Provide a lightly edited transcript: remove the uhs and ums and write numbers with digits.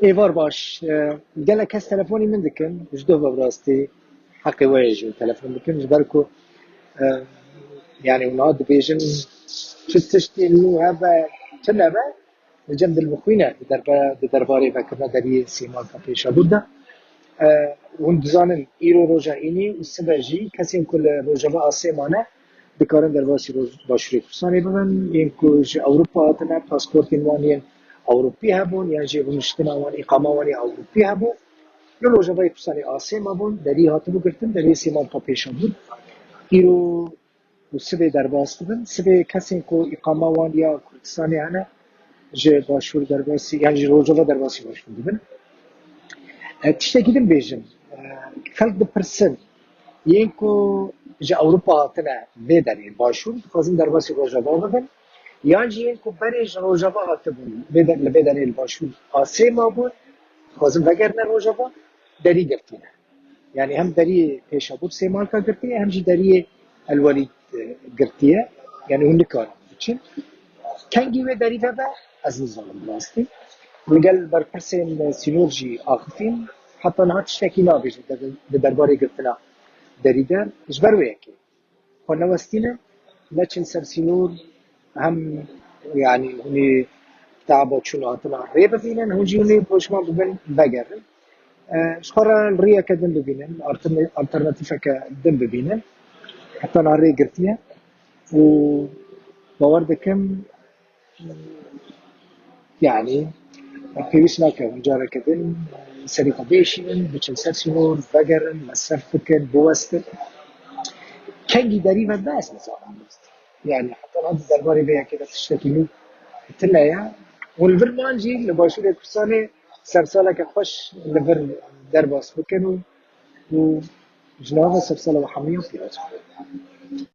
ايفار باش قال لك هس تلفوني من دكن جدوه براستي حقي واجه تلفون دكن جبركو يعني وناد بيجن تشتي انه هذا تنبا جنب المخوينة درباري فكرنا دري سيمان كابيشا بودا وندزانن ایرو روژا اینی و سبجی کسی هم کل روژا با آسیمانه بکارن در باسی روز باشوری کورسانی ببن این کج اوروپا هاتنه پاسپورت اینوانی اوروپی هبون یعنی جی بمشتنا وان اقامه وانی اوروپی هبون رو روژا بای کورسانی آسیما بون دری هاتبو گرتن دری سیمان پا پیشان بود ایرو و سبه در باس ببن سبه کسی که اقامه وان یا کورسانی هنه جه باشور در باسی یعنی جی روژا با در باسی باشور ببن تشتكي بيجن خلق بپرسن ينكو جا اوروبا هاتنا بدري باشون خازن در باسی روجاوا ببن یعنی ينكو بريج روجاوا هاتبون بدري الباشون آسيما بون خازن بگرن روجاوا دري گرتينه يعني هم دري پیشابور سيمالكا گرتيه هم جي دري الوليد گرتيه يعني هون كار بچين كنگي و دري بابا از نظام راستي لقال برپرسن سينورجي آخفين حتى نهار تشتكي نابج درباري قلتنا دريدان اجبر وياكي قلنا وستينا لكن سرسينور هم يعني هني تعبوا شنو هاتنا ريبا فينا هنجي هني بوشما ببن بقرن شخرا الريا كدن ببينن الترناتيفا كدن ببينن حتى نهار ريا قرتيها و باوردكم يعني بيوسنا كمجارة كدن سريقة بيشين بچن سرسينور بقرن مسرفكن بوستن كنجي دريبا بس نظام يعني حتى الأرض درباري بيها كده تشتكيلو تلايا والبرمانجي لباشور كرساني سرسالة كخوش لبر درباس بكن وجنابه سرسالة وحمية وبياج